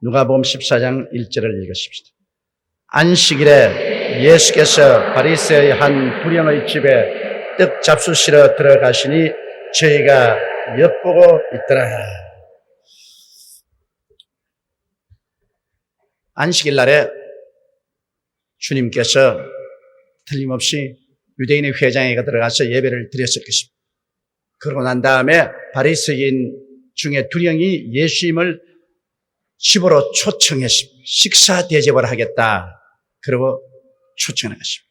누가복음 14장 1절을 읽으십시다. 안식일에 예수께서 바리새의 한 불량의 집에 떡 잡수시러 들어가시니 저희가 엿보고 있더라. 안식일 날에 주님께서 틀림없이 유대인의 회장에 들어가서 예배를 드렸을 것입니다. 그러고 난 다음에 바리새인 중에 두 명이 예수님을 집으로 초청했습니다. 식사 대접을 하겠다. 그러고 초청한 것입니다.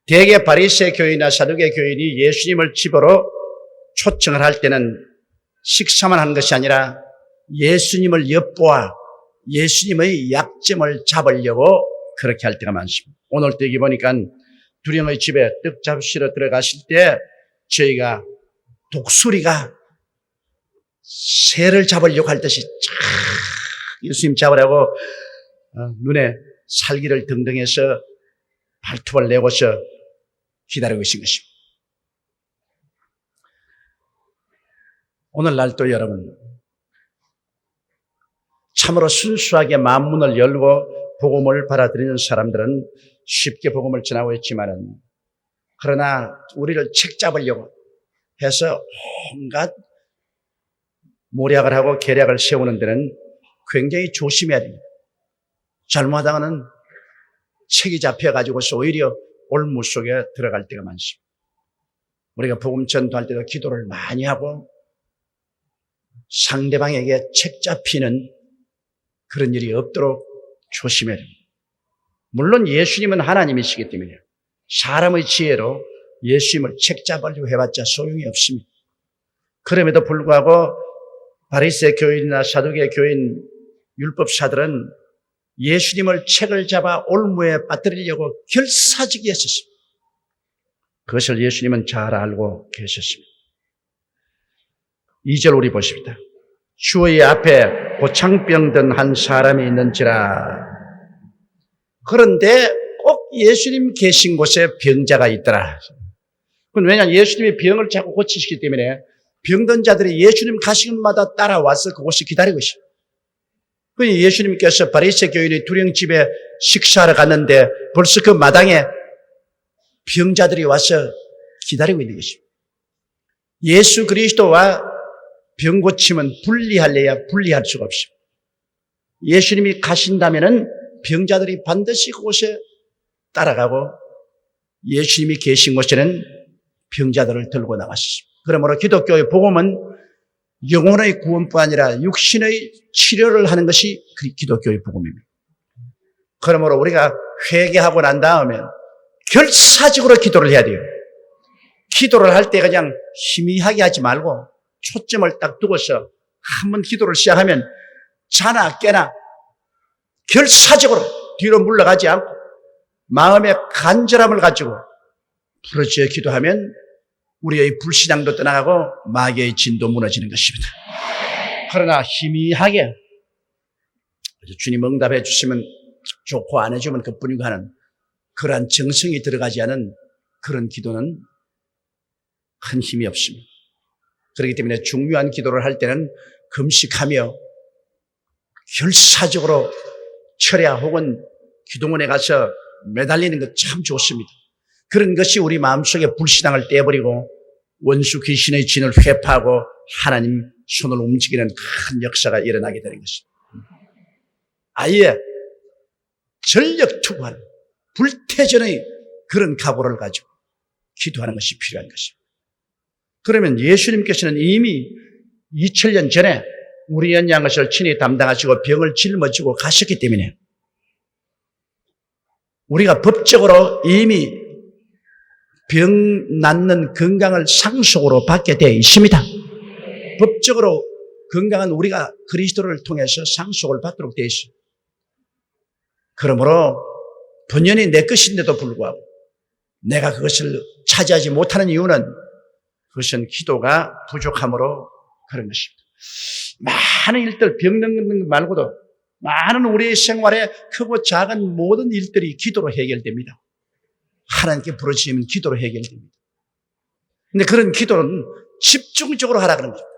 대개 바리새 교인이나 사두개 교인이 예수님을 집으로 초청을 할 때는 식사만 하는 것이 아니라 예수님을 엿보아 예수님의 약점을 잡으려고 그렇게 할 때가 많습니다. 오늘 또 여기 보니까 두령의 집에 떡 잡수시러 들어가실 때 저희가 독수리가 새를 잡으려고 할 듯이 예수님 잡으라고 눈에 살기를 등등해서 발톱을 내고서 기다리고 계신 것입니다. 오늘날 또 여러분 참으로 순수하게 마음문을 열고 복음을 받아들이는 사람들은 쉽게 복음을 전하고 있지만은 그러나 우리를 책잡으려고 해서 온갖 모략을 하고 계략을 세우는 데는 굉장히 조심해야 됩니다. 잘못하다가는 책이 잡혀가지고서 오히려 올무 속에 들어갈 때가 많습니다. 우리가 복음 전도할 때도 기도를 많이 하고 상대방에게 책 잡히는 그런 일이 없도록 조심해야 됩니다. 물론 예수님은 하나님이시기 때문에 사람의 지혜로 예수님을 책 잡으려고 해봤자 소용이 없습니다. 그럼에도 불구하고 바리새 교인이나 사두개 교인 율법사들은 예수님을 책을 잡아 올무에 빠뜨리려고 결사지게 했었습니다. 그것을 예수님은 잘 알고 계셨습니다. 2절 우리 보십니다. 주의 앞에 고창병 든 한 사람이 있는지라. 그런데 꼭 예수님 계신 곳에 병자가 있더라. 그건 왜냐하면 예수님이 병을 자꾸 고치시기 때문에 병든 자들이 예수님 가시는 곳마다 따라와서 그곳에 기다리고 있어요. 예수님께서 바리새 교인의 두령 집에 식사하러 갔는데 벌써 그 마당에 병자들이 와서 기다리고 있는 것입니다. 예수 그리스도와 병 고침은 분리할래야 분리할 수가 없습니다. 예수님이 가신다면은 병자들이 반드시 그곳에 따라가고 예수님이 계신 곳에는 병자들을 들고 나갔습니다. 그러므로 기독교의 복음은 영혼의 구원뿐 아니라 육신의 치료를 하는 것이 기독교의 복음입니다. 그러므로 우리가 회개하고 난 다음에 결사적으로 기도를 해야 돼요. 기도를 할 때 그냥 희미하게 하지 말고 초점을 딱 두고서 한번 기도를 시작하면 자나 깨나 결사적으로 뒤로 물러가지 않고 마음의 간절함을 가지고 부르짖어 기도하면 우리의 불신앙도 떠나가고 마귀의 진도 무너지는 것입니다. 그러나 희미하게 주님 응답해 주시면 좋고 안 해주면 그뿐이고 하는 그러한 정성이 들어가지 않은 그런 기도는 큰 힘이 없습니다. 그렇기 때문에 중요한 기도를 할 때는 금식하며 결사적으로 철야 혹은 기도원에 가서 매달리는 것 참 좋습니다. 그런 것이 우리 마음속에 불신앙을 떼버리고 원수 귀신의 진을 회파하고 하나님 손을 움직이는 큰 역사가 일어나게 되는 것입니다. 아예 전력 투구하는 불태전의 그런 각오를 가지고 기도하는 것이 필요한 것입니다. 그러면 예수님께서는 이미 2000년 전에 우리의 양것을 친히 담당하시고 병을 짊어지고 가셨기 때문에 우리가 법적으로 이미 병 낫는 건강을 상속으로 받게 되어 있습니다. 법적으로 건강은 우리가 그리스도를 통해서 상속을 받도록 되어 있습니다. 그러므로 본연이 내 것인데도 불구하고 내가 그것을 차지하지 못하는 이유는 그것은 기도가 부족함으로 그런 것입니다. 많은 일들, 병 낫는 것 말고도 많은 우리의 생활에 크고 작은 모든 일들이 기도로 해결됩니다. 하나님께 부르짖으면 기도로 해결됩니다. 근데 그런 기도는 집중적으로 하라 그런 겁니다.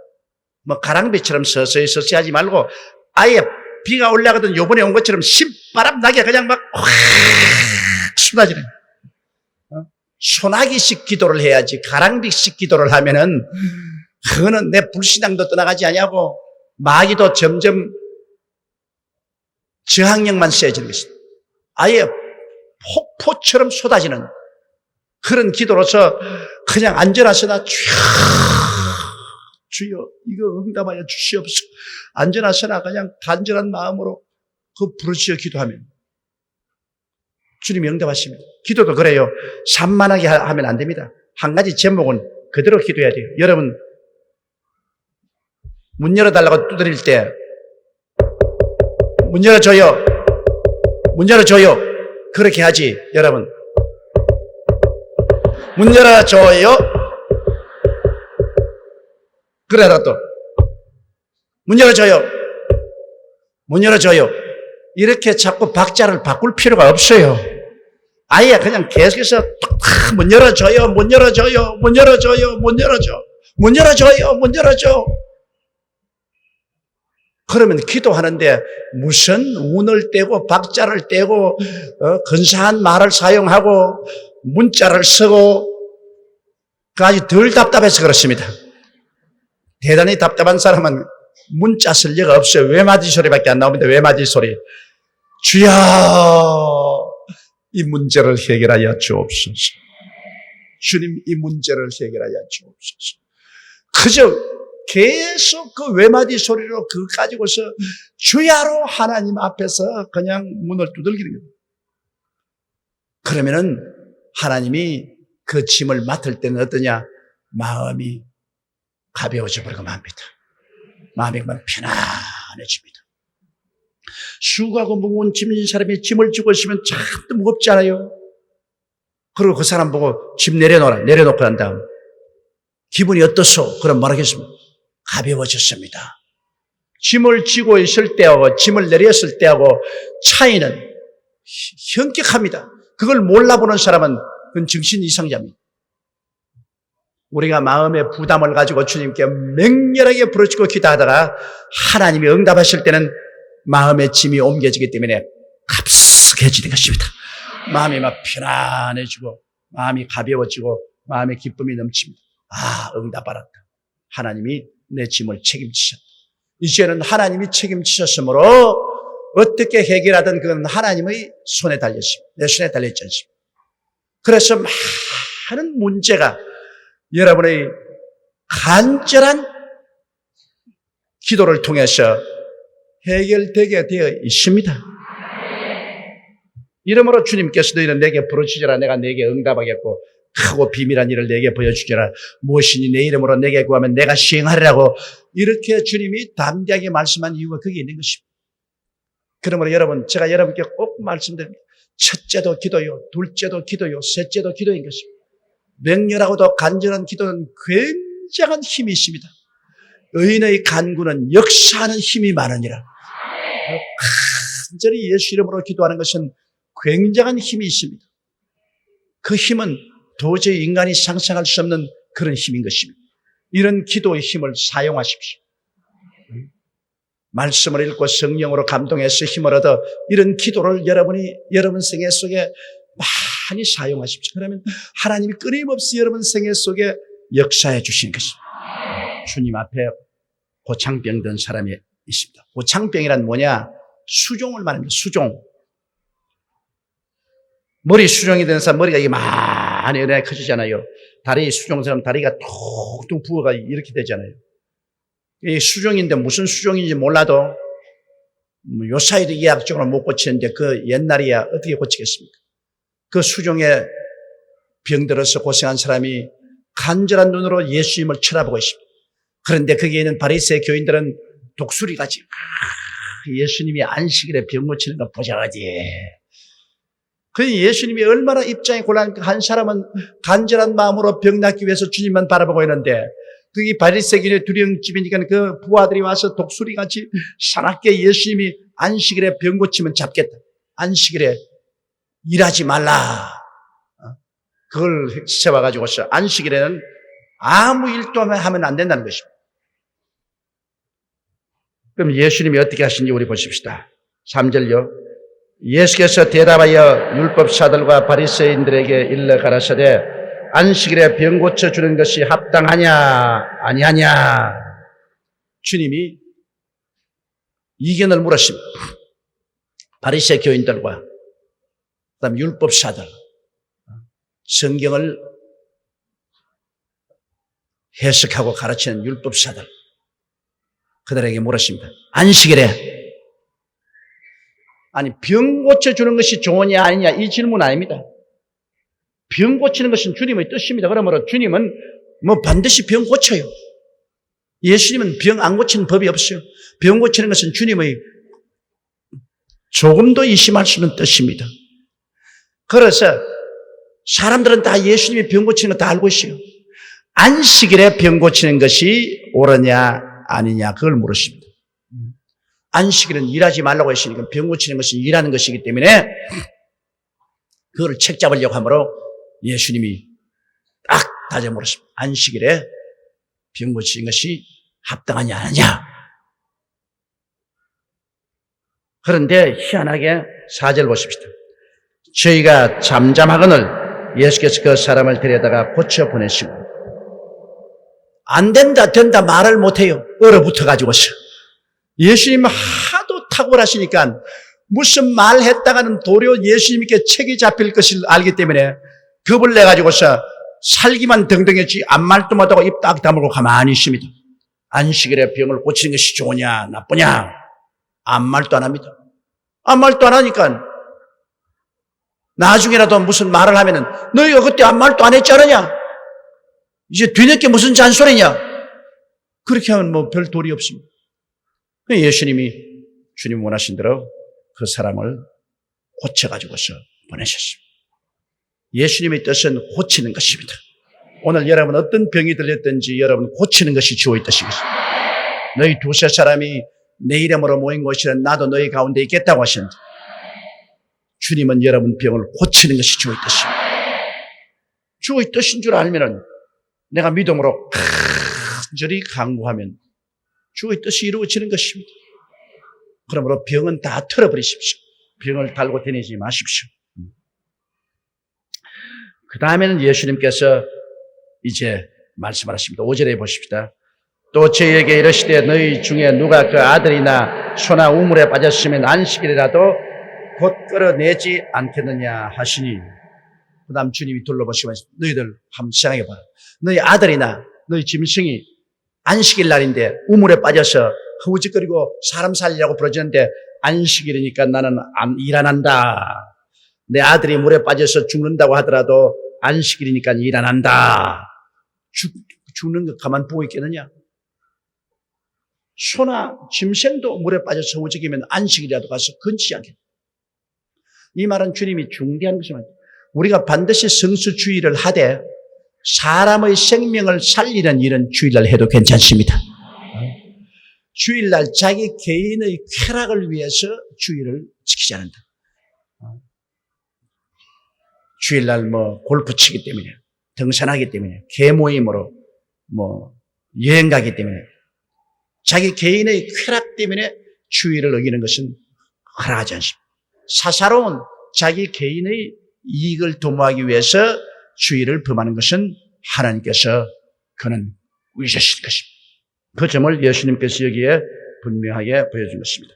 가랑비처럼 서서히 하지 말고 아예 비가 올라가던 요번에 온 것처럼 신바람 나게 그냥 막 확 쏟아지는. 소나기식 기도를 해야지 가랑비식 기도를 하면은 그거는 내 불신앙도 떠나가지 아니하고 마귀도 점점 저항력만 세지는 것입니다. 아예 폭포처럼 쏟아지는 그런 기도로서 그냥 앉아나서나 주여 이거 응답하여 주시옵소서. 앉아나서나 그냥 간절한 마음으로 그 부르짖어 기도하면 주님이 응답하십니다. 기도도 그래요. 산만하게 하면 안 됩니다. 한 가지 제목은 그대로 기도해야 돼요. 여러분 문 열어달라고 두드릴 때 문 열어줘요. 문 열어줘요. 그렇게 하지. 여러분 문 열어줘요. 그러다가 또 문 열어줘요. 문 열어줘요. 이렇게 자꾸 박자를 바꿀 필요가 없어요. 아예 그냥 계속해서 문 열어줘요. 문 열어줘요. 문 열어줘요. 문 열어줘. 문 열어줘요. 문 열어줘. 그러면 기도하는데 무슨 운을 떼고 박자를 떼고 근사한 말을 사용하고 문자를 쓰고 아주 덜 답답해서 그렇습니다. 대단히 답답한 사람은 문자 쓸 리가 없어요. 외마디 소리밖에 안 나옵니다. 외마디 소리. 주여 이 문제를 해결하여 주옵소서. 주님 이 문제를 해결하여 주옵소서. 그저 계속 그 외마디 소리로 그거 가지고서 주야로 하나님 앞에서 그냥 문을 두들기는 거예요. 그러면은 하나님이 그 짐을 맡을 때는 어떠냐? 마음이 가벼워져 버리고 맙니다. 마음이 그만 편안해집니다. 수고하고 무거운 짐진 사람이 짐을 지고 있으면 참 무겁지 않아요? 그리고 그 사람 보고 짐 내려놓으라. 내려놓고 난 다음 기분이 어떻소? 그럼 뭐라겠습니까? 가벼워졌습니다. 짐을 지고 있을 때하고 짐을 내렸을 때하고 차이는 현격합니다. 그걸 몰라보는 사람은 그건 정신 이상자입니다. 우리가 마음의 부담을 가지고 주님께 맹렬하게 부르짖고 기도하다가 하나님이 응답하실 때는 마음의 짐이 옮겨지기 때문에 합숙해지는 것입니다. 마음이 막 편안해지고 마음이 가벼워지고 마음의 기쁨이 넘칩니다. 아, 응답받았다. 하나님이 내 짐을 책임지셨다. 이제는 하나님이 책임지셨으므로 어떻게 해결하든 그건 하나님의 손에 달렸습니다. 내 손에 달려있지 않습니다. 그래서 많은 문제가 여러분의 간절한 기도를 통해서 해결되게 되어 있습니다. 이러므로 주님께서 너희는 내게 부르짖으라. 내가 내게 응답하겠고 크고 비밀한 일을 내게 보여주리라. 무엇이니 내 이름으로 내게 구하면 내가 시행하리라고 이렇게 주님이 담대하게 말씀한 이유가 거기에 있는 것입니다. 그러므로 여러분, 제가 여러분께 꼭 말씀드립니다. 첫째도 기도요, 둘째도 기도요, 셋째도 기도인 것입니다. 맹렬하고도 간절한 기도는 굉장한 힘이 있습니다. 의인의 간구는 역사하는 힘이 많으니라. 간절히 예수 이름으로 기도하는 것은 굉장한 힘이 있습니다. 그 힘은 도저히 인간이 상상할 수 없는 그런 힘인 것입니다. 이런 기도의 힘을 사용하십시오. 말씀을 읽고 성령으로 감동해서 힘을 얻어 이런 기도를 여러분 생애 속에 많이 사용하십시오. 그러면 하나님이 끊임없이 여러분 생애 속에 역사해 주시는 것입니다. 주님 앞에 고창병 든 사람이 있습니다. 고창병이란 뭐냐? 수종을 말합니다. 수종. 머리 수종이 된 사람 머리가 이게 많이 은하게 커지잖아요. 다리 수종처럼 다리가 툭툭 부어가 이렇게 되잖아요. 이 수종인데 무슨 수종인지 몰라도 요 사이도 의학적으로 못 고치는데 그 옛날이야 어떻게 고치겠습니까? 그 수종에 병들어서 고생한 사람이 간절한 눈으로 예수님을 쳐다보고 있습니다. 그런데 거기에 있는 바리새 교인들은 독수리같이 예수님이 안식일에 병 고치는 거 보자지. 그 예수님이 얼마나 입장이 곤란한 한 사람은 간절한 마음으로 병 낫기 위해서 주님만 바라보고 있는데 그게 바리새인의 두령집이니까 그 부하들이 와서 독수리같이 사납게 예수님이 안식일에 병 고치면 잡겠다. 안식일에 일하지 말라. 그걸 세워가지고서 안식일에는 아무 일도 하면 안 된다는 것입니다. 그럼 예수님이 어떻게 하신지 우리 보십시다. 3절요. 예수께서 대답하여 율법사들과 바리새인들에게 일러 가라사대 안식일에 병 고쳐주는 것이 합당하냐 아니하냐. 주님이 이견을 물었습니다. 바리새 교인들과 그다음 율법사들, 성경을 해석하고 가르치는 율법사들, 그들에게 물었습니다. 안식일에 아니 병 고쳐주는 것이 좋으냐 아니냐 이 질문 아닙니다. 병 고치는 것은 주님의 뜻입니다. 그러므로 주님은 뭐 반드시 병 고쳐요. 예수님은 병 안 고치는 법이 없어요. 병 고치는 것은 주님의 조금도 의심할 수 없는 뜻입니다. 그래서 사람들은 다 예수님이 병 고치는 거 다 알고 있어요. 안식일에 병 고치는 것이 옳으냐 아니냐 그걸 물으십니다. 안식일은 일하지 말라고 했으니까 병 고치는 것은 일하는 것이기 때문에 그걸 책잡으려고 하므로 예수님이 딱 다져 물었습니다. 안식일에 병 고치는 것이 합당하냐 아니냐. 그런데 희한하게 4절 보십시다. 저희가 잠잠하거늘 예수께서 그 사람을 데려다가 고쳐 보내시고 안 된다 된다 말을 못해요. 얼어붙어가지고서. 예수님 하도 탁월하시니까 무슨 말 했다가는 도리어 예수님께 책이 잡힐 것을 알기 때문에 겁을 내가지고서 살기만 등등했지 아무 말도 못하고 입 딱 다물고 가만히 있습니다. 안식일에 병을 고치는 것이 좋으냐 나쁘냐 아무 말도 안 합니다. 아무 말도 안 하니까 나중에라도 무슨 말을 하면은 너희가 그때 아무 말도 안 했지 않느냐? 이제 뒤늦게 무슨 잔소리냐? 그렇게 하면 뭐 별 도리 없습니다. 예수님이 주님 원하신 대로 그 사람을 고쳐가지고서 보내셨습니다. 예수님의 뜻은 고치는 것입니다. 오늘 여러분 어떤 병이 들렸든지 여러분 고치는 것이 주의 뜻이겠습니다. 너희 두세 사람이 내 이름으로 모인 곳이란 나도 너희 가운데 있겠다고 하셨는데 주님은 여러분 병을 고치는 것이 주의 뜻입니다. 주의 뜻인 줄 알면은 내가 믿음으로 간절히 간구하면 주의 뜻이 이루어지는 것입니다. 그러므로 병은 다 털어버리십시오. 병을 달고 다니지 마십시오. 그 다음에는 예수님께서 이제 말씀하십니다. 5절에 보십시다. 또 저희에게 이르시되 너희 중에 누가 그 아들이나 소나 우물에 빠졌으면 안식일이라도 곧 끌어내지 않겠느냐 하시니 그 다음 주님이 둘러보시고 너희들 한번 생각해 봐라. 너희 아들이나 너희 짐승이 안식일 날인데 우물에 빠져서 허우적거리고 사람 살리려고 부러지는데 안식일이니까 나는 일 안 한다. 내 아들이 물에 빠져서 죽는다고 하더라도 안식일이니까 일 안 한다. 죽는 거 가만 보고 있겠느냐? 소나 짐승도 물에 빠져서 허우적이면 안식일이라도 가서 건치지 않겠다. 이 말은 주님이 중대한 것입니다. 우리가 반드시 성수주의를 하되 사람의 생명을 살리는 일은 주일날 해도 괜찮습니다. 주일날 자기 개인의 쾌락을 위해서 주일을 지키지 않는다. 주일날 뭐 골프 치기 때문에, 등산하기 때문에, 개모임으로 뭐 여행 가기 때문에, 자기 개인의 쾌락 때문에 주일을 어기는 것은 허락하지 않습니다. 사사로운 자기 개인의 이익을 도모하기 위해서 주의를 범하는 것은 하나님께서 그는 위조하실 것입니다. 그 점을 예수님께서 여기에 분명하게 보여준 것입니다.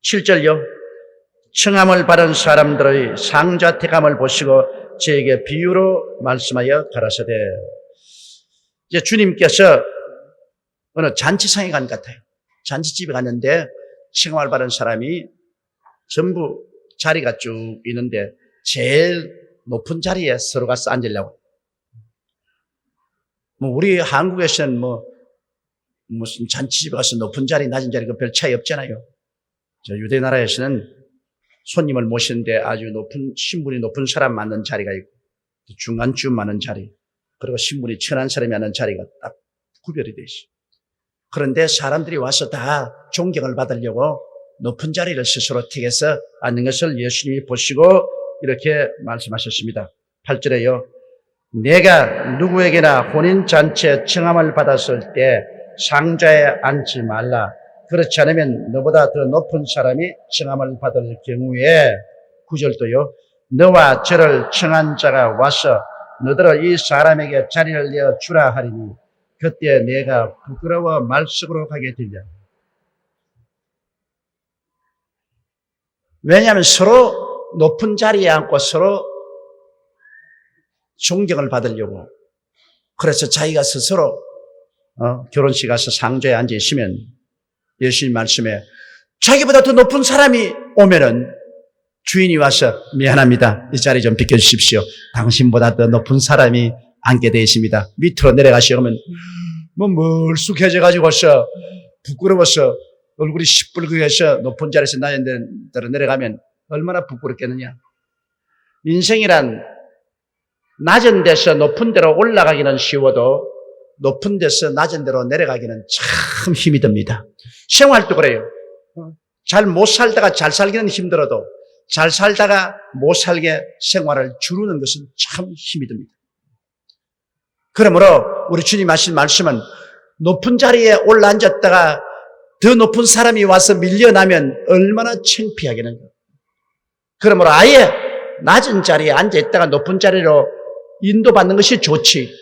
7절요. 청함을 받은 사람들의 상자태감을 보시고 저에게 비유로 말씀하여 가라사대. 이제 주님께서 어느 잔치상에 간 것 같아요. 잔치집에 갔는데 청함을 받은 사람이 전부 자리가 쭉 있는데 제일 높은 자리에 서로 가서 앉으려고. 뭐 우리 한국에서는 뭐 무슨 잔치집에 가서 높은 자리, 낮은 자리 그 별 차이 없잖아요. 저 유대 나라에서는 손님을 모시는데 아주 높은 신분이 높은 사람 맞는 자리가 있고 중간쯤 맞는 자리, 그리고 신분이 천한 사람이 맞는 자리가 딱 구별이 돼 있어요. 그런데 사람들이 와서 다 존경을 받으려고 높은 자리를 스스로 택해서 앉는 것을 예수님이 보시고 이렇게 말씀하셨습니다. 8절에요. 내가 누구에게나 혼인잔치에 청함을 받았을 때 상자에 앉지 말라. 그렇지 않으면 너보다 더 높은 사람이 청함을 받을 경우에 9절도요. 너와 저를 청한 자가 와서 너더러 이 사람에게 자리를 내어 주라 하리니 그때 내가 부끄러워 말석으로 가게 되리라. 왜냐하면 서로 높은 자리에 앉고 서로 존경을 받으려고. 그래서 자기가 스스로 결혼식 가서 상조에 앉아 있으면 예수님 말씀에 자기보다 더 높은 사람이 오면은 주인이 와서 미안합니다. 이 자리 좀 비켜주십시오. 당신보다 더 높은 사람이 앉게 되어 있습니다. 밑으로 내려가시오. 그러면 멀쑥해져가지고서 부끄러워서 얼굴이 시뻘겋게 높은 자리에서 낮은 데로 내려가면 얼마나 부끄럽겠느냐. 인생이란 낮은 데서 높은 데로 올라가기는 쉬워도 높은 데서 낮은 데로 내려가기는 참 힘이 듭니다. 생활도 그래요. 잘 못 살다가 잘 살기는 힘들어도 잘 살다가 못 살게 생활을 주르는 것은 참 힘이 듭니다. 그러므로 우리 주님 하신 말씀은 높은 자리에 올라앉았다가 더 높은 사람이 와서 밀려나면 얼마나 창피하겠는가. 그러므로 아예 낮은 자리에 앉아있다가 높은 자리로 인도받는 것이 좋지.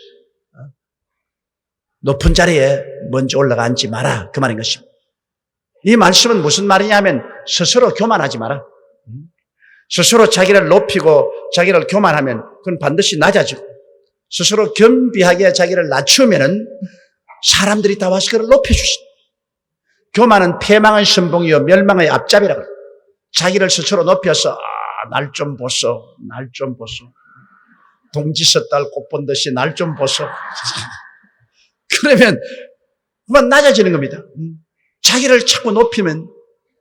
높은 자리에 먼저 올라가 앉지 마라. 그 말인 것입니다. 이 말씀은 무슨 말이냐면 스스로 교만하지 마라. 스스로 자기를 높이고 자기를 교만하면 그건 반드시 낮아지고 스스로 겸비하게 자기를 낮추면은 사람들이 다 와서 그를 높여주신다. 교만은 패망의 선봉이요 멸망의 앞잡이라 그래요. 자기를 스스로 높여서 날 좀 보소. 날 좀 보소. 동지 섣달 꽃 본 듯이 날 좀 보소. 그러면 그만 낮아지는 겁니다. 자기를 자꾸 높이면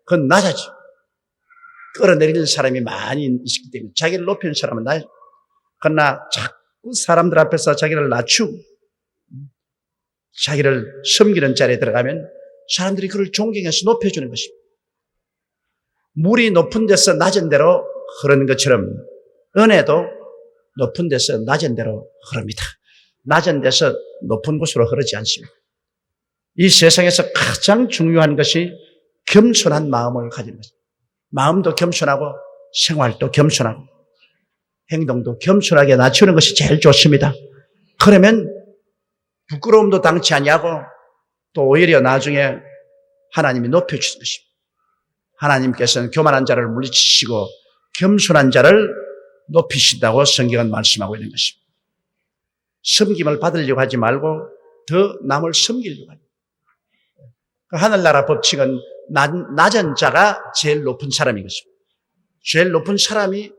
그건 낮아져. 끌어내리는 사람이 많이 있기 때문에 자기를 높이는 사람은 낮아져. 그러나 자꾸 사람들 앞에서 자기를 낮추고 자기를 섬기는 자리에 들어가면 사람들이 그를 존경해서 높여주는 것입니다. 물이 높은 데서 낮은 데로 흐르는 것처럼 은혜도 높은 데서 낮은 데로 흐릅니다. 낮은 데서 높은 곳으로 흐르지 않습니다. 이 세상에서 가장 중요한 것이 겸손한 마음을 가지는 것입니다. 마음도 겸손하고 생활도 겸손하고 행동도 겸손하게 낮추는 것이 제일 좋습니다. 그러면 부끄러움도 당치 아니하고 또 오히려 나중에 하나님이 높여주신 것입니다. 하나님께서는 교만한 자를 물리치시고 겸손한 자를 높이신다고 성경은 말씀하고 있는 것입니다. 섬김을 받으려고 하지 말고 더 남을 섬기려고 합니다. 하늘나라 법칙은 낮은 자가 제일 높은 사람인 것입니다. 제일 높은 사람이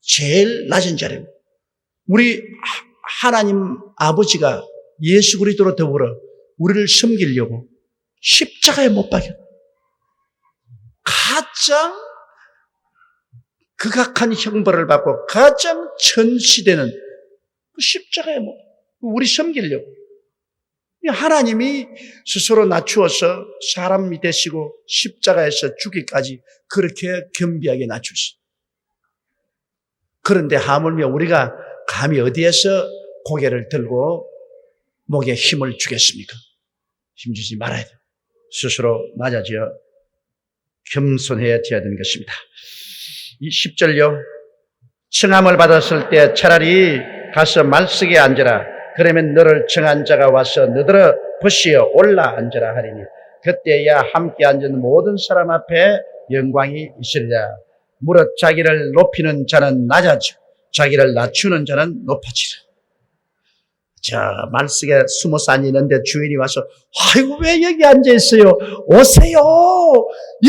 제일 낮은 자입니다. 우리 하나님 아버지가 예수 그리스도로 더불어 우리를 섬기려고 십자가에 못 박혀. 가장 극악한 형벌을 받고 가장 천시되는 십자가에 못 우리 섬기려고. 하나님이 스스로 낮추어서 사람이 되시고 십자가에서 죽기까지 그렇게 겸비하게 낮추셨어요. 그런데 하물며 우리가 감히 어디에서 고개를 들고 목에 힘을 주겠습니까? 힘주지 말아야 돼요. 스스로 낮아지어 겸손해야 되는 것입니다. 이 10절요. 청함을 받았을 때 차라리 가서 말석에 앉으라. 그러면 너를 청한 자가 와서 너더러 벗시어 올라 앉으라 하리니 그때야 함께 앉은 모든 사람 앞에 영광이 있으리라. 무릇 자기를 높이는 자는 낮아지고 자기를 낮추는 자는 높아지라. 자, 말석에 숨어서 앉았는데 주인이 와서 아이고 왜 여기 앉아있어요? 오세요.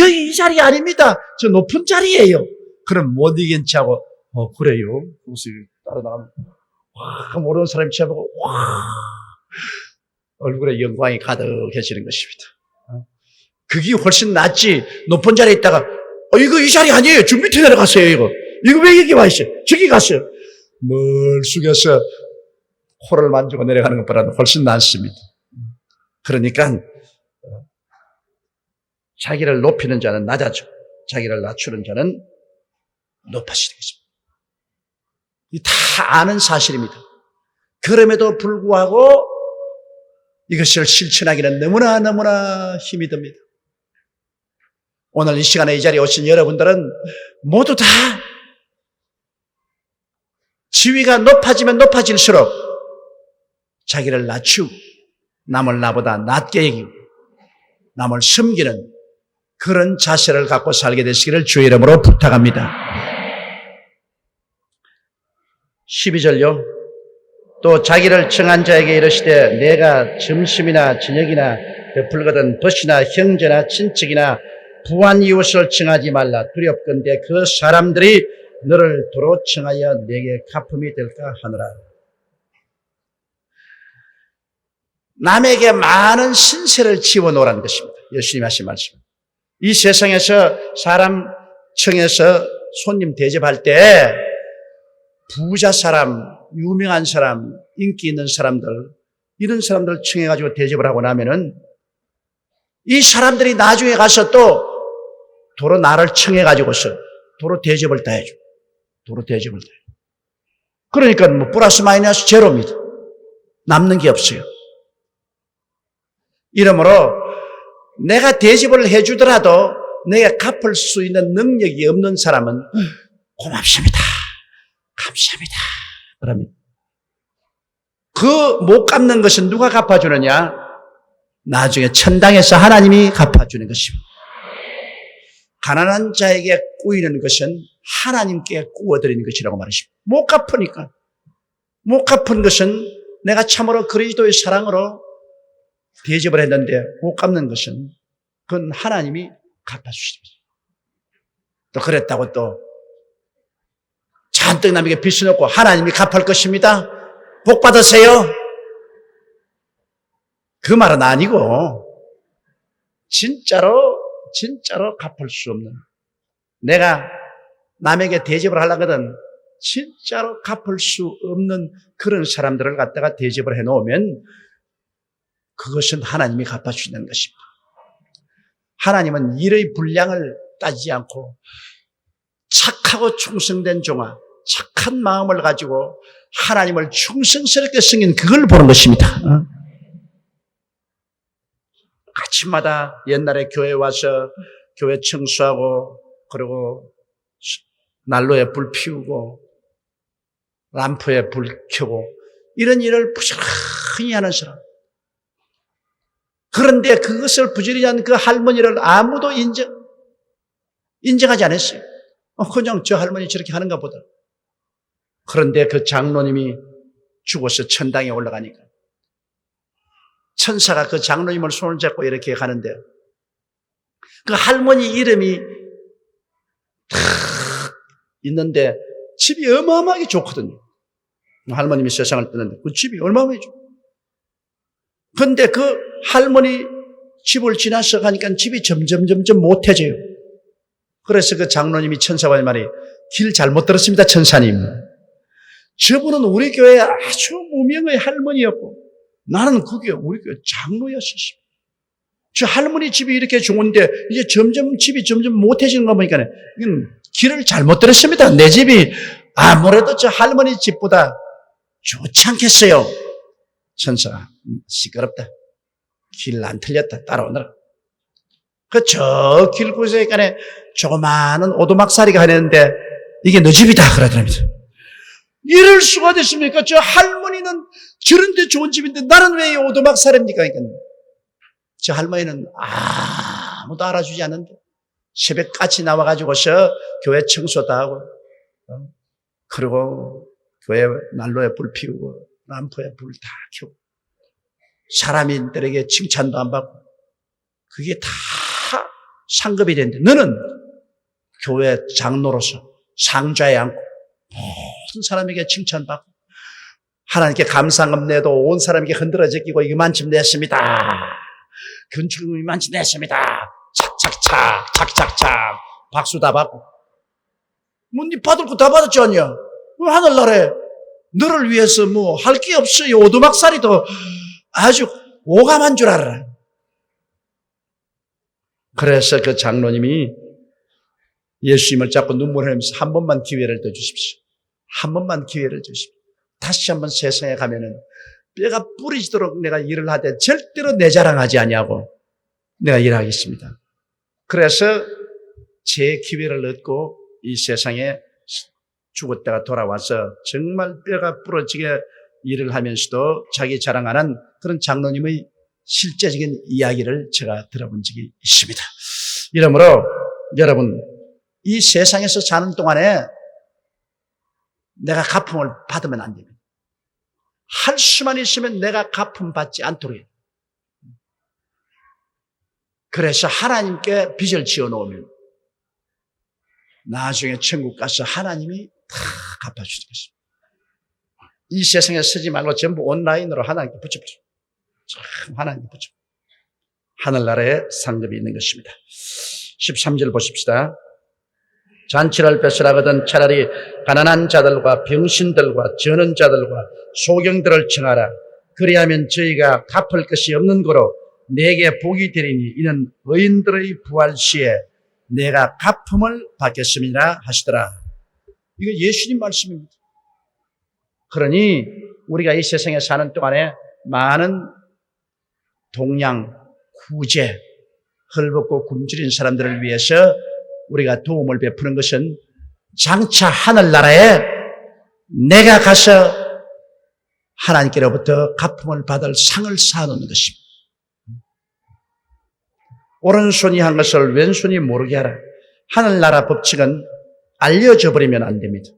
여기 이 자리 아닙니다. 저 높은 자리예요. 그럼 못 이긴치 하고 그래요? 그래서 따라 나가면 와 모르는 사람이 쳐보고 와 얼굴에 영광이 가득해지는 것입니다. 그게 훨씬 낫지. 높은 자리에 있다가 이거 이 자리 아니에요. 저 밑에 내려가세요. 이거 왜 여기 와 있어요? 저기 갔어요. 멀쑥해서 코를 만지고 내려가는 것보다는 훨씬 낫습니다. 그러니까 자기를 높이는 자는 낮아져 자기를 낮추는 자는 높아지는 것입니다. 다 아는 사실입니다. 그럼에도 불구하고 이것을 실천하기는 너무나 힘이 듭니다. 오늘 이 시간에 이 자리에 오신 여러분들은 모두 다 지위가 높아지면 높아질수록 자기를 낮추고 남을 나보다 낮게 여기고 남을 섬기는 그런 자세를 갖고 살게 되시기를 주의 이름으로 부탁합니다. 12절요. 또 자기를 청한 자에게 이르시되 내가 점심이나 저녁이나 베풀거든 벗이나 형제나 친척이나 부한 이웃을 청하지 말라. 두렵건대 그 사람들이 너를 도로 청하여 내게 갚음이 될까 하노라. 남에게 많은 신세를 지어놓으라는 것입니다. 예수님이 하신 말씀. 이 세상에서 사람 청해서 손님 대접할 때 부자 사람, 유명한 사람, 인기 있는 사람들, 이런 사람들 청해가지고 대접을 하고 나면은 이 사람들이 나중에 가서 또 도로 나를 청해가지고서 도로 대접을 다 해줘. 도로 대접을 다 해줘. 그러니까 뭐 플러스 마이너스 제로입니다. 남는 게 없어요. 이러므로 내가 대접을 해주더라도 내가 갚을 수 있는 능력이 없는 사람은 고맙습니다. 감사합니다. 그러면 그 못 갚는 것은 누가 갚아주느냐? 나중에 천당에서 하나님이 갚아주는 것입니다. 가난한 자에게 꾸이는 것은 하나님께 꾸어드리는 것이라고 말하십니다. 못 갚으니까. 못 갚은 것은 내가 참으로 그리스도의 사랑으로 대접을 했는데 못 갚는 것은 그건 하나님이 갚아주십니다. 또 그랬다고 또 잔뜩 남에게 빚을 넣고 하나님이 갚을 것입니다. 복 받으세요. 그 말은 아니고 진짜로 갚을 수 없는, 내가 남에게 대접을 하려거든 진짜로 갚을 수 없는 그런 사람들을 갖다가 대접을 해놓으면 그것은 하나님이 갚아주시는 것입니다. 하나님은 일의 분량을 따지지 않고 착하고 충성된 종아, 착한 마음을 가지고 하나님을 충성스럽게 섬긴 그걸 보는 것입니다. 아침마다 옛날에 교회 와서 교회 청소하고 그리고 난로에 불 피우고 람프에 불 켜고 이런 일을 부지런히 하는 사람. 그런데 그것을 부지런히 한 그 할머니를 아무도 인정하지 않았어요. 그냥 저 할머니 저렇게 하는가 보다. 그런데 그 장로님이 죽어서 천당에 올라가니까 천사가 그 장로님을 손을 잡고 이렇게 가는데 그 할머니 이름이 탁 있는데 집이 어마어마하게 좋거든요. 할머님이 세상을 떠났는데 그 집이 어마어마하게 좋아요. 그런데 그 할머니 집을 지나서 가니까 집이 점점 못해져요. 그래서 그 장로님이 천사가 한 말이, 길 잘못 들었습니다, 천사님. 저분은 우리 교회 아주 무명의 할머니였고 나는 그게 우리 교회 장로였었습니다. 저 할머니 집이 이렇게 좋은데 이제 집이 점점 못해지는 거 보니까 이건 길을 잘못 들었습니다. 내 집이 아무래도 저 할머니 집보다 좋지 않겠어요. 천사가 시끄럽다. 길 안 틀렸다. 따라오너라. 저 길구석에 조그마한 오두막살이가 하나 있는데 이게 너 집이다 그러더랍니다. 이럴 수가 됐습니까? 저 할머니는 저런 데 좋은 집인데 나는 왜 이 오두막살입니까? 그러니까 저 할머니는 아무도 알아주지 않는데 새벽같이 나와가지고서 교회 청소 다 하고 그리고 교회 난로에 불 피우고 람프에 불 다 켜고 사람인들에게 칭찬도 안 받고 그게 다 상급이 되는데 너는 교회 장로로서 상좌에 앉고 모든 사람에게 칭찬받고 하나님께 감사금 내도 온 사람에게 흔들어 제끼고 이만큼 냈습니다. 건축금 이만큼 냈습니다. 착착착 박수 다 받고 뭐 니 받을 거 다 받았지 않냐? 하늘나라에 너를 위해서 뭐 할 게 없어요. 오두막살이도 아주 오감한 줄 알아라. 그래서 그 장로님이 예수님을 잡고 눈물을 흘리면서 한 번만 기회를 더 주십시오. 한 번만 기회를 주십시오. 다시 한번 세상에 가면은 뼈가 부러지도록 내가 일을 하되 절대로 내 자랑하지 아니하고 내가 일하겠습니다. 그래서 재기회를 얻고 이 세상에 죽었다가 돌아와서 정말 뼈가 부러지게 일을 하면서도 자기 자랑하는 그런 장로님의 실제적인 이야기를 제가 들어본 적이 있습니다. 이러므로 여러분, 이 세상에서 사는 동안에 내가 갚음을 받으면 안 됩니다. 할 수만 있으면 내가 갚음 받지 않도록 해요. 그래서 하나님께 빚을 지어 놓으면 나중에 천국 가서 하나님이 다 갚아주시겠습니다. 이 세상에 쓰지 말고 전부 온라인으로 하나님께 붙여보세요. 참 하나님께 붙여. 하늘나라에 상급이 있는 것입니다. 13절 보십시다. 잔치를 뺏으라거든 차라리 가난한 자들과 병신들과 저는 자들과 소경들을 청하라. 그리하면 저희가 갚을 것이 없는 거로 내게 복이 되리니 이는 의인들의 부활 시에 내가 갚음을 받겠음이라 하시더라. 이거 예수님 말씀입니다. 그러니 우리가 이 세상에 사는 동안에 많은 동양, 구제, 헐벗고 굶주린 사람들을 위해서 우리가 도움을 베푸는 것은 장차 하늘나라에 내가 가서 하나님께로부터 갚음을 받을 상을 쌓아놓는 것입니다. 오른손이 한 것을 왼손이 모르게 하라. 하늘나라 법칙은 알려져 버리면 안 됩니다.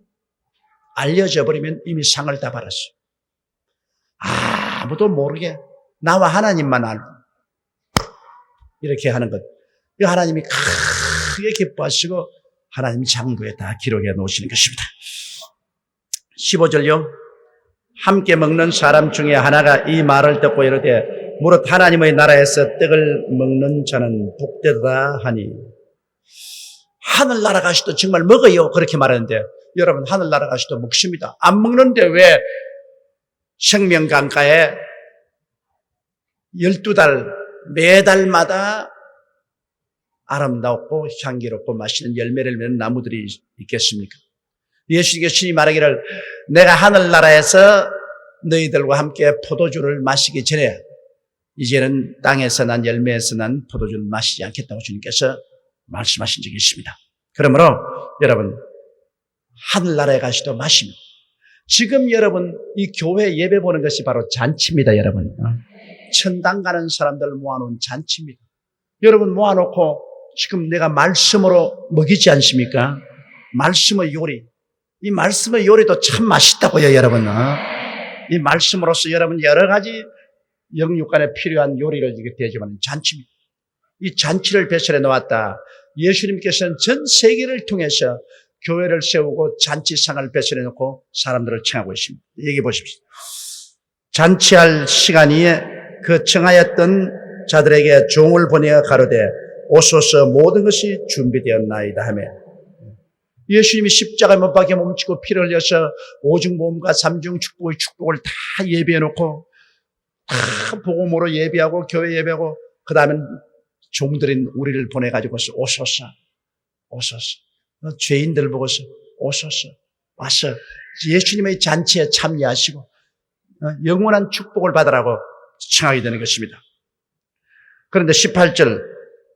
알려져 버리면 이미 상을 다 받았어요. 아무도 모르게 나와 하나님만 알고 이렇게 하는 것. 이 하나님이 크게 기뻐하시고 하나님이 장부에 다 기록해 놓으시는 것입니다. 15절요. 함께 먹는 사람 중에 하나가 이 말을 듣고 이르되 무릇 하나님의 나라에서 떡을 먹는 자는 복되다 하니. 하늘나라 가시도 정말 먹어요 그렇게 말하는데 여러분 하늘나라 가시도 먹습니다. 안 먹는데 왜 생명강가에 12달 매달마다 아름답고 향기롭고 맛있는 열매를 맺는 나무들이 있겠습니까? 예수님께서 신이 말하기를 내가 하늘나라에서 너희들과 함께 포도주를 마시기 전에 이제는 땅에서 난 열매에서 난 포도주를 마시지 않겠다고 주님께서 말씀하신 적이 있습니다. 그러므로 여러분 하늘나라에 가시도 마십니다. 지금 여러분 이 교회 예배 보는 것이 바로 잔치입니다. 여러분 천당 가는 사람들 모아놓은 잔치입니다. 여러분 모아놓고 지금 내가 말씀으로 먹이지 않습니까? 말씀의 요리. 이 말씀의 요리도 참 맛있다고요, 여러분. 이 말씀으로서 여러분 여러 가지 영육간에 필요한 요리를 이게 되지만 잔치입니다. 이 잔치를 배설해 놓았다. 예수님께서는 전 세계를 통해서 교회를 세우고 잔치상을 배설해 놓고 사람들을 청하고 있습니다. 얘기해 보십시오. 잔치할 시간이 그 청하였던 자들에게 종을 보내어 가로되 오소서 모든 것이 준비되었나이다 하며 예수님이 십자가에 못 박혀 몸치고 피를 흘려서 오중보험과 삼중 축복의 축복을 다 예비해 놓고 다 복음으로 예비하고 교회 예비하고 그 다음에 종들인 우리를 보내가지고서 오소서 죄인들 보고서 오소서 와서 예수님의 잔치에 참여하시고 영원한 축복을 받으라고 청하게 되는 것입니다. 그런데 18절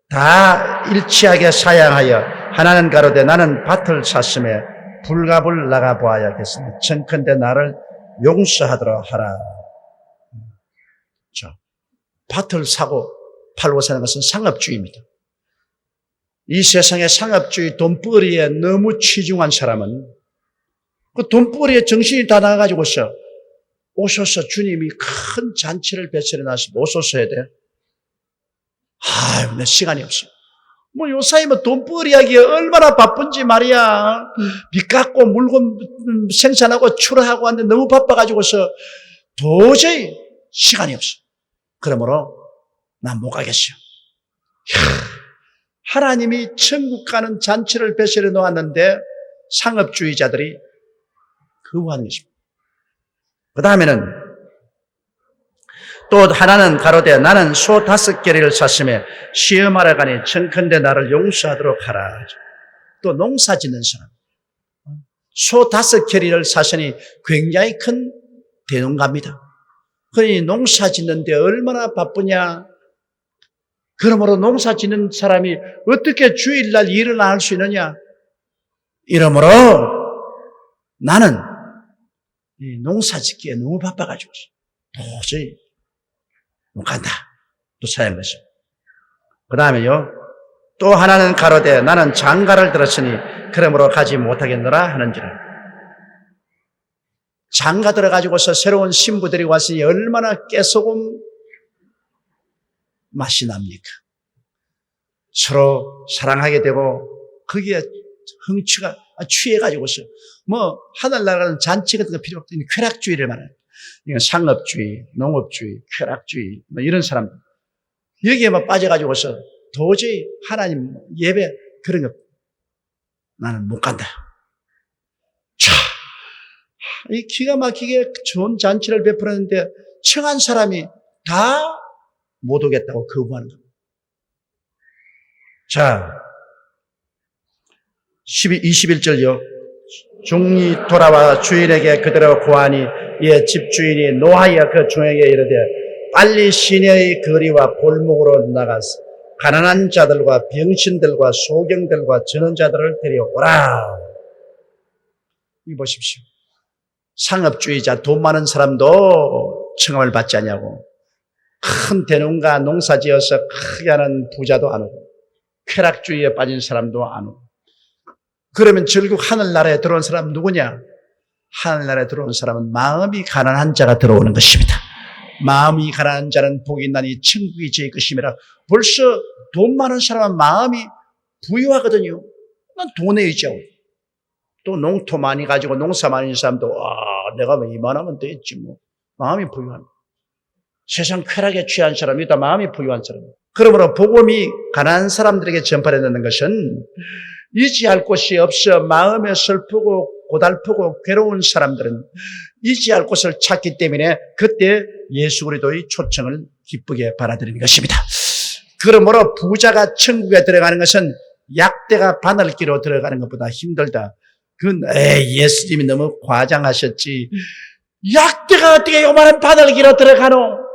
다 일치하게 사양하여 하나는 가로되 나는 밭을 샀음에 불갑을 나가 보아야겠으니 청컨대 나를 용서하도록 하라. 밭을 사고 팔고 사는 것은 상업주의입니다. 이 세상의 상업주의 돈벌이에 너무 치중한 사람은 그 돈벌이에 정신이 다 나가가지고서 오소서 주님이 큰 잔치를 배설해 놨으면 오소서 해야 돼. 내 시간이 없어. 요사이 돈벌이 하기에 얼마나 바쁜지 말이야. 빚 갚고 물건 생산하고 출하하고 하는데 너무 바빠가지고서 도저히 시간이 없어. 그러므로 난 못 가겠어. 하나님이 천국 가는 잔치를 배설해 놓았는데 상업주의자들이 거부하는 것입니다. 그 다음에는 또 하나는 가로되 나는 소 5개를 샀으며 시험하러 가니 청컨대 나를 용서하도록 하라. 또 농사 짓는 사람 소 5개를 샀으니 굉장히 큰 대농가입니다. 그러니 농사 짓는데 얼마나 바쁘냐. 그러므로 농사 짓는 사람이 어떻게 주일날 일을 안 할 수 있느냐? 이러므로 나는 이 농사 짓기에 너무 바빠가지고 도저히 못 간다. 또 사양을 했습니다. 그 다음에요. 또 하나는 가로되 나는 장가를 들었으니 그러므로 가지 못하겠노라 하는지라. 장가 들어가지고서 새로운 신부들이 왔으니 얼마나 깨소금 맛이 납니까? 서로 사랑하게 되고 거기에 흥취가 취해가지고서 뭐 하늘나라는 잔치 같은 거 필요 없더니 쾌락주의를 말해요. 이건 상업주의, 농업주의, 쾌락주의 뭐 이런 사람들 여기에만 빠져가지고서 도저히 하나님 예배 그런 거 나는 못 간다. 자, 이 기가 막히게 좋은 잔치를 베풀었는데 청한 사람이 다 못 오겠다고 거부하는 겁니다. 자, 21절요. 종이 돌아와 주인에게 그대로 고하니 이에 집주인이 노하여 그 종에게 이르되 빨리 시내의 거리와 골목으로 나가서 가난한 자들과 병신들과 소경들과 전원자들을 데려오라. 이 보십시오. 상업주의자 돈 많은 사람도 청함을 받지 않냐고. 큰 대농가 농사지어서 크게 하는 부자도 안 오고 쾌락주의에 빠진 사람도 안 오고. 그러면 결국 하늘나라에 들어온 사람은 누구냐? 하늘나라에 들어온 사람은 마음이 가난한 자가 들어오는 것입니다. 마음이 가난한 자는 복이 있나니 천국이 제 것임이라. 벌써 돈 많은 사람은 마음이 부유하거든요. 난 돈에 의지하고. 또 농토 많이 가지고 농사 많이 있는 사람도 내가 뭐 이만하면 되겠지 뭐. 마음이 부유한. 세상 쾌락에 취한 사람이 다 마음이 부유한 사람. 그러므로 복음이 가난한 사람들에게 전파되는 것은 의지할 곳이 없어 마음에 슬프고 고달프고 괴로운 사람들은 의지할 곳을 찾기 때문에 그때 예수 그리스도의 초청을 기쁘게 받아들이는 것입니다. 그러므로 부자가 천국에 들어가는 것은 약대가 바늘기로 들어가는 것보다 힘들다. 그건 예수님이 너무 과장하셨지. 약대가 어떻게 요만한 바늘기로 들어가노?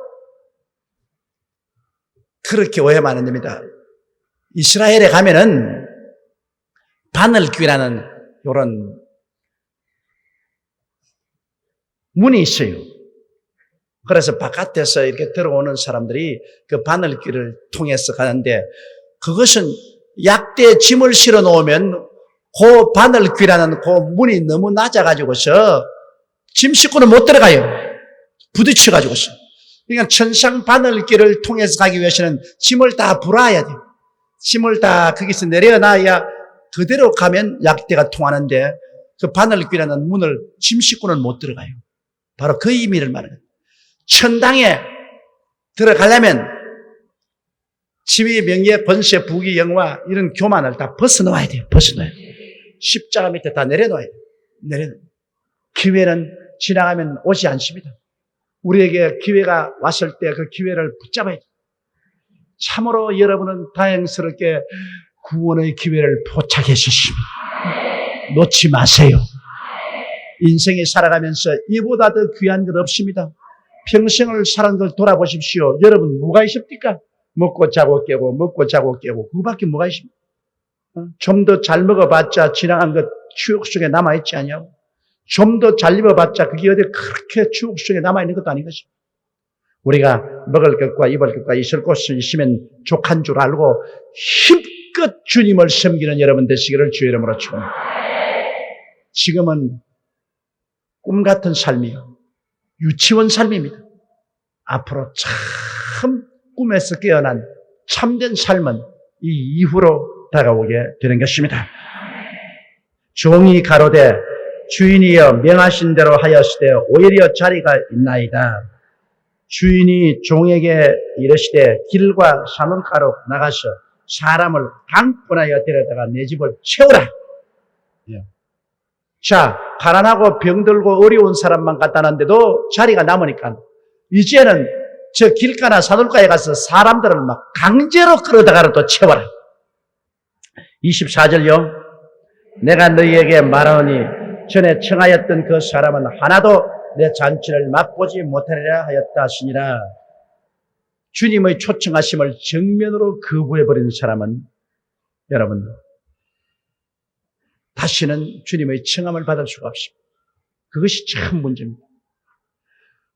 그렇게 오해하면 안 됩니다. 이스라엘에 가면은 바늘귀라는 이런 문이 있어요. 그래서 바깥에서 이렇게 들어오는 사람들이 그 바늘귀를 통해서 가는데 그것은 약대에 짐을 실어 놓으면 그 바늘귀라는 그 문이 너무 낮아가지고서 짐 싣고는 못 들어가요. 부딪혀가지고서. 그러니까 천상 바늘길을 통해서 가기 위해서는 짐을 다 불어야 돼요. 짐을 다 거기서 내려놔야 그대로 가면 약대가 통하는데 그 바늘길이라는 문을 짐 싣고는 못 들어가요. 바로 그 의미를 말해요. 천당에 들어가려면 지위, 명예, 번세, 부귀, 영화 이런 교만을 다 벗어놓아야 돼요. 벗어놓아야 돼요. 십자가 밑에 다 내려놓아야 돼요. 내려놓아야 돼요. 기회는 지나가면 오지 않습니다. 우리에게 기회가 왔을 때 그 기회를 붙잡아야 돼요. 참으로 여러분은 다행스럽게 구원의 기회를 포착했습니다. 놓지 마세요. 인생에 살아가면서 이보다 더 귀한 것 없습니다. 평생을 사는 걸 돌아보십시오. 여러분 뭐가 있습니까? 먹고 자고 깨고 먹고 자고 깨고 그거밖에 뭐가 있습니까? 좀 더 잘 먹어봤자 지나간 것 추억 속에 남아있지 않냐고. 좀 더 잘 입어봤자 그게 어디 그렇게 추억 속에 남아있는 것도 아닌 것입니다. 우리가 먹을 것과 입을 것과 있을 곳이 있으면 족한 줄 알고 힘껏 주님을 섬기는 여러분 되시기를 주의 이름으로 축원합니다. 지금은 꿈 같은 삶이요. 유치원 삶입니다. 앞으로 참 꿈에서 깨어난 참된 삶은 이 이후로 다가오게 되는 것입니다. 종이 가로되 주인이여 명하신 대로 하였으되 오히려 자리가 있나이다. 주인이 종에게 이르시되 길과 산울가로 나가서 사람을 강권하여 데려다가 내 집을 채우라. 자, 가난하고 병들고 어려운 사람만 갖다 놨는데도 자리가 남으니까 이제는 저 길가나 산울가에 가서 사람들을 막 강제로 끌어다가라도 채워라. 24절요. 내가 너희에게 말하노니 전에 청하였던 그 사람은 하나도 내 잔치를 맛보지 못하리라 하였다 하시니라. 주님의 초청하심을 정면으로 거부해버리는 사람은 여러분 다시는 주님의 청함을 받을 수가 없습니다. 그것이 참 문제입니다.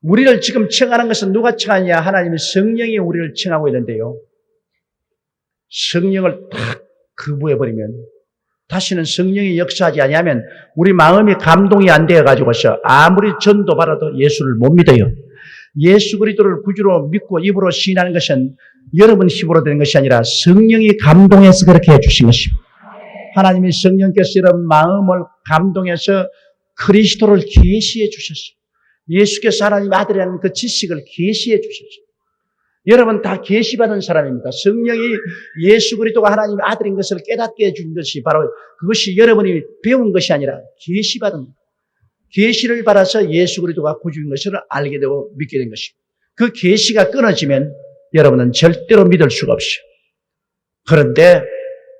우리를 지금 청하는 것은 누가 청하냐? 하나님의 성령이 우리를 청하고 있는데요. 성령을 딱 거부해버리면 다시는 성령이 역사하지 아니하면 우리 마음이 감동이 안 되어가지고서 아무리 전도 받아도 예수를 못 믿어요. 예수 그리스도를 구주로 믿고 입으로 시인하는 것은 여러분 힘으로 되는 것이 아니라 성령이 감동해서 그렇게 해주신 것입니다. 하나님의 성령께서 여러분 마음을 감동해서 그리스도를 계시해 주셨어요. 예수께서 하나님 아들이라는 그 지식을 계시해 주셨어요. 여러분 다 계시받은 사람입니다. 성령이 예수 그리스도가 하나님의 아들인 것을 깨닫게 해준 것이 바로 그것이 여러분이 배운 것이 아니라 계시받은 계시를 받아서 예수 그리스도가 구주인 것을 알게 되고 믿게 된 것입니다. 그 계시가 끊어지면 여러분은 절대로 믿을 수가 없어요. 그런데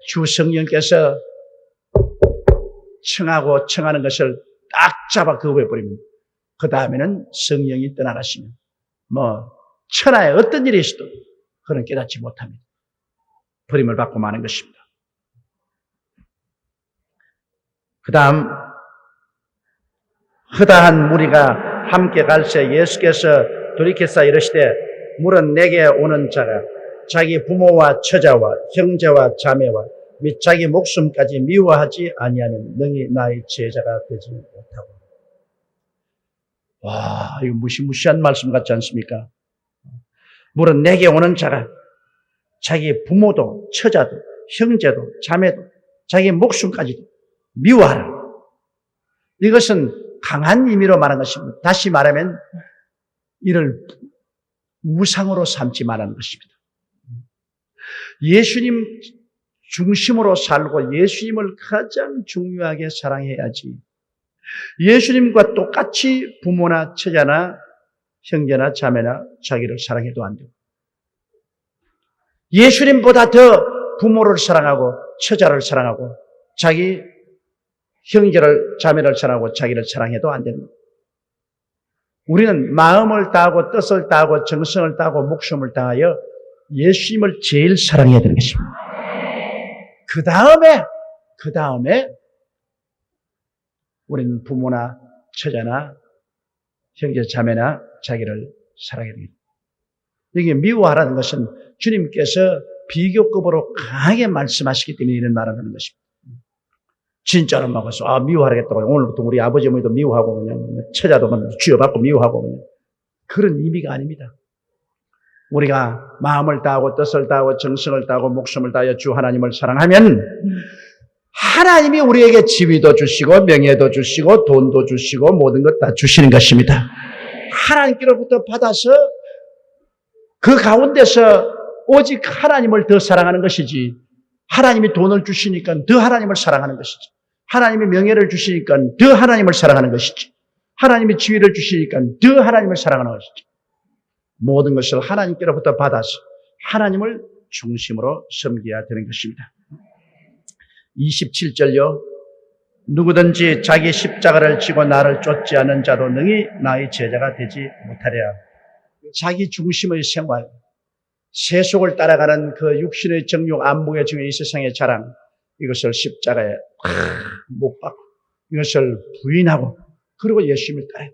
주 성령께서 청하고 청하는 것을 딱 잡아 거부해버리면 그 다음에는 성령이 떠나가시면 천하에 어떤 일이 있어도 그는 깨닫지 못합니다. 버림을 받고 마는 것입니다. 그 다음 허다한 무리가 함께 갈새 예수께서 돌이켜서 이르시되 물은 내게 오는 자가 자기 부모와 처자와 형제와 자매와 및 자기 목숨까지 미워하지 아니하면 능히 나의 제자가 되지 못하고. 와, 이거 무시무시한 말씀 같지 않습니까? 물은 내게 오는 자가 자기 부모도 처자도 형제도 자매도 자기 목숨까지도 미워하라. 이것은 강한 의미로 말하는 것입니다. 다시 말하면 이를 우상으로 삼지 말라는 것입니다. 예수님 중심으로 살고 예수님을 가장 중요하게 사랑해야지. 예수님과 똑같이 부모나 처자나 형제나 자매나 자기를 사랑해도 안 되고 예수님보다 더 부모를 사랑하고 처자를 사랑하고 자기 형제를 자매를 사랑하고 자기를 사랑해도 안 됩니다. 우리는 마음을 다하고 뜻을 다하고 정성을 다하고 목숨을 다하여 예수님을 제일 사랑해야 되는 것입니다. 그 다음에 우리는 부모나 처자나 형제 자매나 자기를 사랑해야 됩니다. 여기 미워하라는 것은 주님께서 비교급으로 강하게 말씀하시기 때문에 이런 말을 하는 것입니다. 진짜로 막아서 미워하겠다고 오늘부터 우리 아버지 어머니도 미워하고 그냥 처자도 쥐어받고 미워하고 그냥 그런 의미가 아닙니다. 우리가 마음을 다하고 뜻을 다하고 정성을 다하고 목숨을 다하여 주 하나님을 사랑하면 하나님이 우리에게 지위도 주시고 명예도 주시고 돈도 주시고 모든 것 다 주시는 것입니다. 하나님께로부터 받아서 그 가운데서 오직 하나님을 더 사랑하는 것이지 하나님이 돈을 주시니까 더 하나님을 사랑하는 것이지 하나님이 명예를 주시니까 더 하나님을 사랑하는 것이지 하나님이 지위를 주시니까 더 하나님을 사랑하는 것이지 모든 것을 하나님께로부터 받아서 하나님을 중심으로 섬겨야 되는 것입니다. 27절요. 누구든지 자기 십자가를 지고 나를 쫓지 않는 자도 능히 나의 제자가 되지 못하리라. 자기 중심의 생활, 세속을 따라가는 그 육신의 정욕, 안목의 정욕, 이 세상의 자랑, 이것을 십자가에 못 박고 이것을 부인하고 그리고 예수님을 따라요.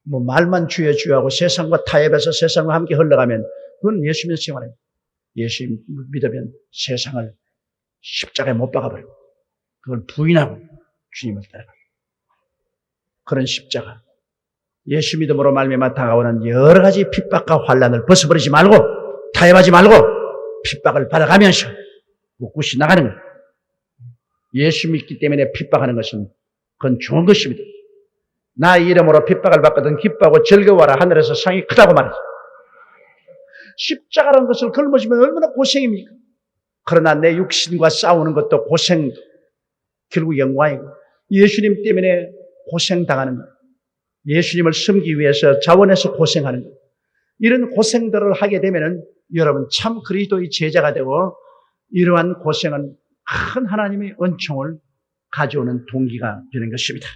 말만 주여 주여하고 세상과 타협해서 세상과 함께 흘러가면 그건 예수님의 생활입니다. 예수님 믿으면 세상을 십자가에 못 박아버리고 그걸 부인하고 주님을 따라가. 그런 십자가. 예수 믿음으로 말미암아 다가오는 여러 가지 핍박과 환난을 벗어버리지 말고 타협하지 말고 핍박을 받아가면서 꿋꿋이 나가는 거예요. 예수 믿기 때문에 핍박하는 것은 그건 좋은 것입니다. 나의 이름으로 핍박을 받거든 기뻐하고 즐거워하라. 하늘에서 상이 크다고 말했어요. 십자가라는 것을 걸머지면 얼마나 고생입니까? 그러나 내 육신과 싸우는 것도 고생도 결국 영광이고 예수님 때문에 고생당하는 것, 예수님을 섬기기 위해서 자원해서 고생하는 것, 이런 고생들을 하게 되면은 여러분 참 그리스도의 제자가 되고 이러한 고생은 큰 하나님의 은총을 가져오는 동기가 되는 것입니다.